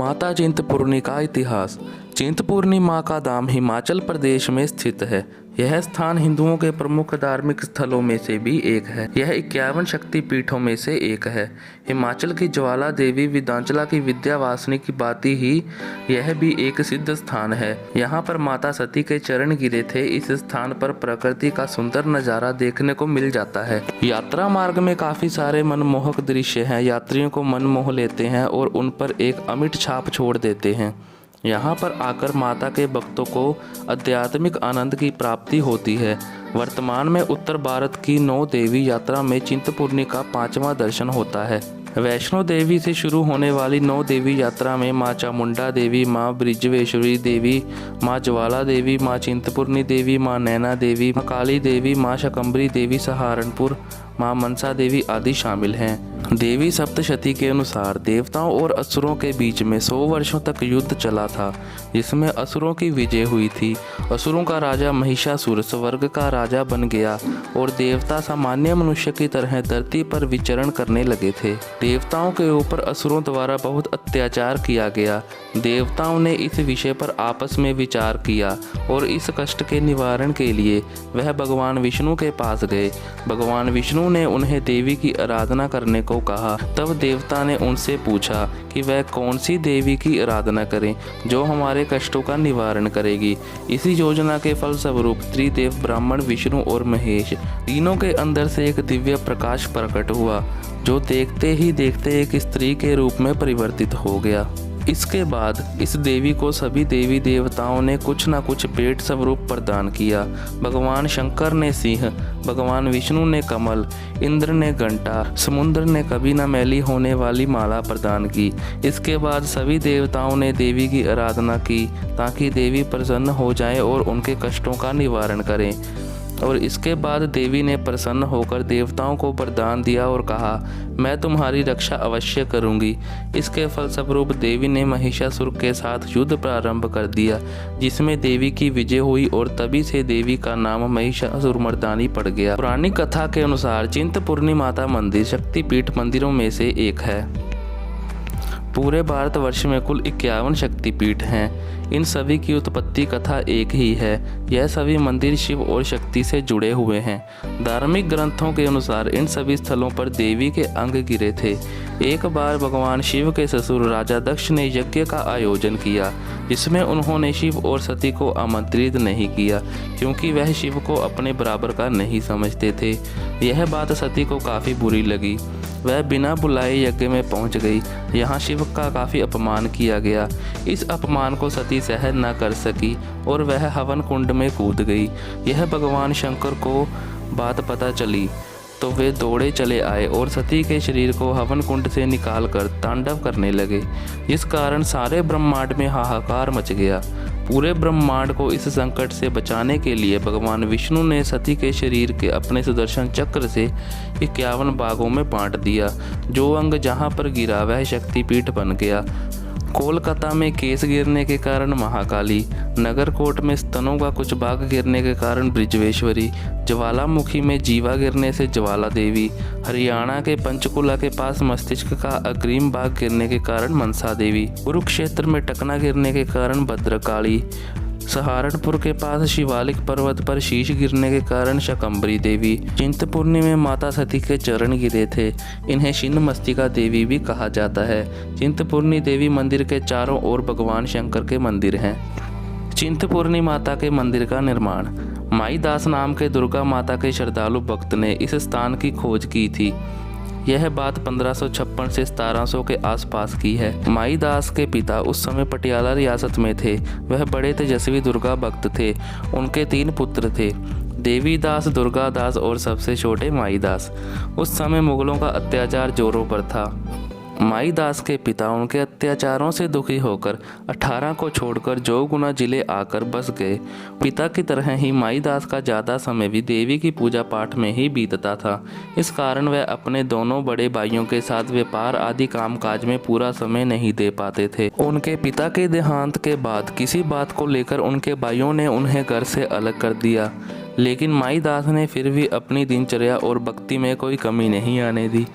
माता चिंतपूर्णी का इतिहास। चिंतपूर्णी माँ का धाम हिमाचल प्रदेश में स्थित है। यह स्थान हिंदुओं के प्रमुख धार्मिक स्थलों में से भी एक है। यह 51 शक्ति पीठों में से एक है। हिमाचल की ज्वाला देवी विंध्याचला की विंध्यवासिनी की भांति ही यह भी एक सिद्ध स्थान है। यहाँ पर माता सती के चरण गिरे थे। इस स्थान पर प्रकृति का सुंदर नज़ारा देखने को मिल जाता है। यात्रा मार्ग में काफ़ी सारे मनमोहक दृश्य हैं, यात्रियों को मन मोह लेते हैं और उन पर एक अमिट छाप छोड़ देते हैं। यहाँ पर आकर माता के भक्तों को आध्यात्मिक आनंद की प्राप्ति होती है। वर्तमान में उत्तर भारत की 9 देवी यात्रा में चिंतपूर्णी का 5वां दर्शन होता है। वैष्णो देवी से शुरू होने वाली 9 देवी यात्रा में माँ चामुंडा देवी, माँ बृजवेश्वरी देवी, माँ ज्वाला देवी, माँ चिंतपूर्णी देवी, माँ नैना देवी, माँ काली देवी, माँ शकंबरी देवी सहारनपुर, माँ मनसा देवी आदि शामिल हैं। देवी सप्तशती के अनुसार देवताओं और असुरों के बीच में 100 वर्षों तक युद्ध चला था, जिसमें असुरों की विजय हुई थी। असुरों का राजा महिषासुर स्वर्ग का राजा बन गया और देवता सामान्य मनुष्य की तरह धरती पर विचरण करने लगे थे। देवताओं के ऊपर असुरों द्वारा बहुत अत्याचार किया गया। देवताओं ने इस विषय पर आपस में विचार किया और इस कष्ट के निवारण के लिए वह भगवान विष्णु के पास गए। भगवान विष्णु ने उन्हें देवी की आराधना करने को कहा। तब देवता ने उनसे पूछा कि वह कौन सी देवी की आराधना करें जो हमारे कष्टों का निवारण करेगी। इसी योजना के फलस्वरूप त्रिदेव ब्राह्मण, विष्णु और महेश तीनों के अंदर से एक दिव्य प्रकाश प्रकट हुआ, जो देखते ही देखते एक स्त्री के रूप में परिवर्तित हो गया। इसके बाद इस देवी को सभी देवी देवताओं ने कुछ न कुछ भेंट स्वरूप प्रदान किया। भगवान शंकर ने सिंह, भगवान विष्णु ने कमल, इंद्र ने घंटा, समुद्र ने कभी न मैली होने वाली माला प्रदान की। इसके बाद सभी देवताओं ने देवी की आराधना की ताकि देवी प्रसन्न हो जाए और उनके कष्टों का निवारण करें। और इसके बाद देवी ने प्रसन्न होकर देवताओं को वरदान दिया और कहा, मैं तुम्हारी रक्षा अवश्य करूंगी। इसके फलस्वरूप देवी ने महिषासुर के साथ युद्ध प्रारंभ कर दिया, जिसमें देवी की विजय हुई और तभी से देवी का नाम महिषासुरमर्दानी पड़ गया। पुरानी कथा के अनुसार चिंतपूर्णी माता मंदिर शक्तिपीठ मंदिरों में से एक है। पूरे भारतवर्ष में कुल 51 शक्तिपीठ हैं। इन सभी की उत्पत्ति कथा एक ही है। यह सभी मंदिर शिव और शक्ति से जुड़े हुए हैं। धार्मिक ग्रंथों के अनुसार इन सभी स्थलों पर देवी के अंग गिरे थे। एक बार भगवान शिव के ससुर राजा दक्ष ने यज्ञ का आयोजन किया, जिसमें उन्होंने शिव और सती को आमंत्रित नहीं किया, क्योंकि वह शिव को अपने बराबर का नहीं समझते थे। यह बात सती को काफ़ी बुरी लगी। वह बिना बुलाए यज्ञ में पहुंच गई। यहाँ शिव का काफ़ी अपमान किया गया। इस अपमान को सती सहन न कर सकी और वह हवन कुंड में कूद गई। यह भगवान शंकर को बात पता चली तो वे दौड़े चले आए और सती के शरीर को हवन कुंड से निकालकर तांडव करने लगे, जिस कारण सारे ब्रह्मांड में हाहाकार मच गया। पूरे ब्रह्मांड को इस संकट से बचाने के लिए भगवान विष्णु ने सती के शरीर के अपने सुदर्शन चक्र से 51 भागों में बांट दिया। जो अंग जहाँ पर गिरा वह शक्तिपीठ बन गया। कोलकाता में केस गिरने के कारण महाकाली, नगरकोट में स्तनों का कुछ भाग गिरने के कारण बृजवेश्वरी, ज्वालामुखी में जीवा गिरने से ज्वाला देवी, हरियाणा के पंचकुला के पास मस्तिष्क का अग्रिम भाग गिरने के कारण मनसा देवी, कुरुक्षेत्र में टकना गिरने के कारण भद्रकाली, सहारनपुर के पास शिवालिक पर्वत पर शीश गिरने के कारण शकंबरी देवी, चिंतपूर्णी में माता सती के चरण गिरे थे। इन्हें छिन्नमस्तिका देवी भी कहा जाता है। चिंतपूर्णी देवी मंदिर के चारों ओर भगवान शंकर के मंदिर हैं। चिंतपूर्णी माता के मंदिर का निर्माण माई दास नाम के दुर्गा माता के श्रद्धालु भक्त ने इस स्थान की खोज की थी। यह बात 1556 से 1700 के आसपास की है। माई दास के पिता उस समय पटियाला रियासत में थे। वह बड़े तेजस्वी दुर्गा भक्त थे। उनके 3 पुत्र थे, देवी दास, दुर्गा दास और सबसे छोटे माई दास। उस समय मुगलों का अत्याचार जोरों पर था। माई दास के पिता उनके अत्याचारों से दुखी होकर 18 को छोड़कर जोगुना जिले आकर बस गए। पिता की तरह ही माई दास का ज़्यादा समय भी देवी की पूजा पाठ में ही बीतता था। इस कारण वह अपने दोनों बड़े भाइयों के साथ व्यापार आदि कामकाज में पूरा समय नहीं दे पाते थे। उनके पिता के देहांत के बाद किसी बात को लेकर उनके भाइयों ने उन्हें घर से अलग कर दिया, लेकिन माई दास ने फिर भी अपनी दिनचर्या और भक्ति में कोई कमी नहीं आने दी।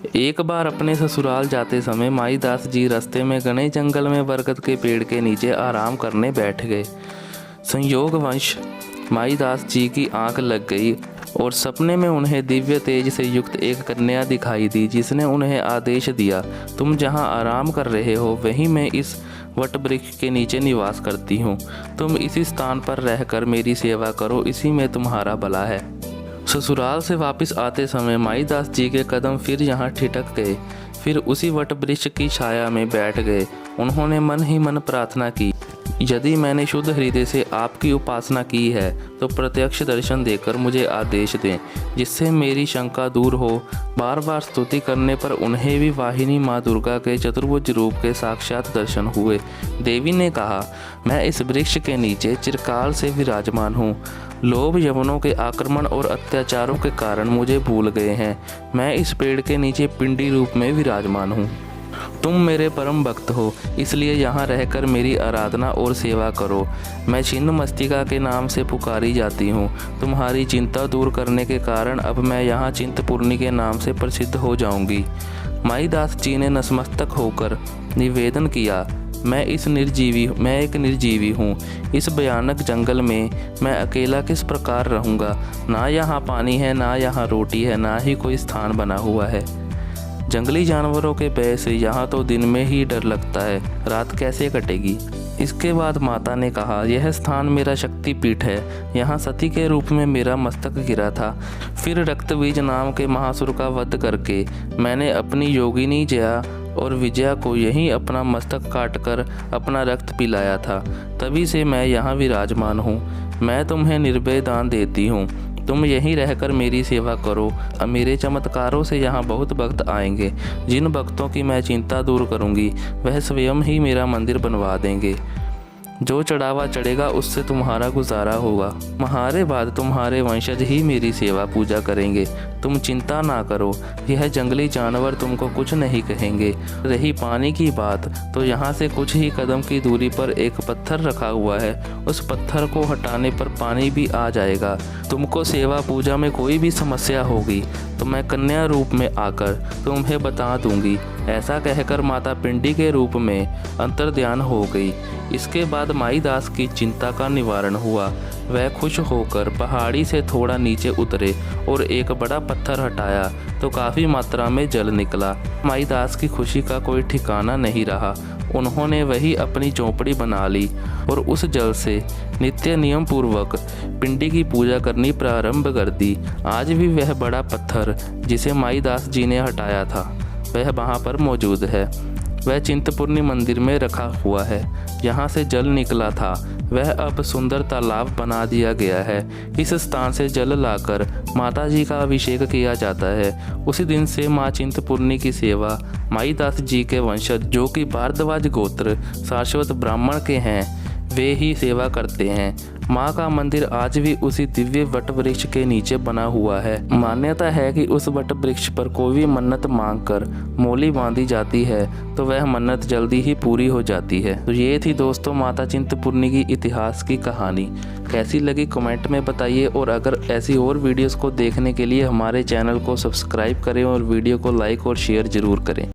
एक बार अपने ससुराल जाते समय माईदास जी रास्ते में घने जंगल में बरगद के पेड़ के नीचे आराम करने बैठ गए। संयोगवश माईदास जी की आंख लग गई और सपने में उन्हें दिव्य तेज से युक्त एक कन्या दिखाई दी, जिसने उन्हें आदेश दिया, तुम जहाँ आराम कर रहे हो वहीं मैं इस वट वृक्ष के नीचे निवास करती हूँ। तुम इसी स्थान पर रहकर मेरी सेवा करो, इसी में तुम्हारा भला है। ससुराल से वापस आते समय माईदास जी के कदम फिर यहाँ ठिठक गए। फिर उसी वट वृक्ष की छाया में बैठ गए। उन्होंने मन ही मन प्रार्थना की, यदि मैंने शुद्ध हृदय से आपकी उपासना की है तो प्रत्यक्ष दर्शन देकर मुझे आदेश दें, जिससे मेरी शंका दूर हो। बार बार स्तुति करने पर उन्हें भी वाहिनी माँ दुर्गा के चतुर्भुज रूप के साक्षात दर्शन हुए। देवी ने कहा, मैं इस वृक्ष के नीचे चिरकाल से विराजमान हूँ। लोभ यवनों के आक्रमण और अत्याचारों के कारण मुझे भूल गए हैं। मैं इस पेड़ के नीचे पिंडी रूप में विराजमान हूँ। तुम मेरे परम भक्त हो, इसलिए यहाँ रहकर मेरी आराधना और सेवा करो। मैं छिन्न मस्तिका के नाम से पुकारी जाती हूँ। तुम्हारी चिंता दूर करने के कारण अब मैं यहाँ चिंतपूर्णी के नाम से प्रसिद्ध हो जाऊँगी। माईदास जी ने नतमस्तक होकर निवेदन किया, मैं एक निर्जीवी हूँ। इस भयानक जंगल में मैं अकेला किस प्रकार रहूँगा। ना यहाँ पानी है, ना यहाँ रोटी है, ना ही कोई स्थान बना हुआ है। जंगली जानवरों के भय से यहाँ तो दिन में ही डर लगता है, रात कैसे कटेगी। इसके बाद माता ने कहा, यह स्थान मेरा शक्तिपीठ है। यहाँ सती के रूप में मेरा मस्तक गिरा था। फिर रक्तबीज नाम के महासुर का वध करके मैंने अपनी योगिनी जया और विजया को यहीं अपना मस्तक काटकर अपना रक्त पिलाया था। तभी से मैं यहाँ विराजमान हूँ। मैं तुम्हें निर्भय दान देती हूँ। तुम यहीं रहकर मेरी सेवा करो। अब मेरे चमत्कारों से यहाँ बहुत भक्त आएंगे। जिन भक्तों की मैं चिंता दूर करूँगी वह स्वयं ही मेरा मंदिर बनवा देंगे। जो चढ़ावा चढ़ेगा उससे तुम्हारा गुजारा होगा। तुम्हारे बाद तुम्हारे वंशज ही मेरी सेवा पूजा करेंगे। तुम चिंता ना करो, यह जंगली जानवर तुमको कुछ नहीं कहेंगे। रही पानी की बात, तो यहाँ से कुछ ही कदम की दूरी पर एक पत्थर रखा हुआ है। उस पत्थर को हटाने पर पानी भी आ जाएगा। तुमको सेवा पूजा में कोई भी समस्या होगी तो मैं कन्या रूप में आकर तुम्हें बता दूंगी। ऐसा कहकर माता पिंडी के रूप में अंतर्ध्यान हो गई। इसके बाद माईदास की चिंता का निवारण हुआ। वह खुश होकर पहाड़ी से थोड़ा नीचे उतरे और एक बड़ा पत्थर हटाया तो काफ़ी मात्रा में जल निकला। माईदास की खुशी का कोई ठिकाना नहीं रहा। उन्होंने वही अपनी झोंपड़ी बना ली और उस जल से नित्य नियम पूर्वक पिंडी की पूजा करनी प्रारंभ कर दी। आज भी वह बड़ा पत्थर जिसे माईदास जी ने हटाया था वह वहाँ पर मौजूद है। वह चिंतपूर्णी मंदिर में रखा हुआ है। यहाँ से जल निकला था वह अब सुंदर तालाब बना दिया गया है। इस स्थान से जल लाकर माता जी का अभिषेक किया जाता है। उसी दिन से माँ चिंतपूर्णी की सेवा माईदास जी के वंशज, जो कि भारद्वाज गोत्र शाश्वत ब्राह्मण के हैं, वे ही सेवा करते हैं। माँ का मंदिर आज भी उसी दिव्य वट वृक्ष के नीचे बना हुआ है। मान्यता है कि उस वट वृक्ष पर कोई भी मन्नत मांगकर मोली बांधी जाती है तो वह मन्नत जल्दी ही पूरी हो जाती है। तो ये थी दोस्तों माता चिंतपूर्णी की इतिहास की कहानी। कैसी लगी कमेंट में बताइए, और अगर ऐसी और वीडियोस को देखने के लिए हमारे चैनल को सब्सक्राइब करें और वीडियो को लाइक और शेयर ज़रूर करें।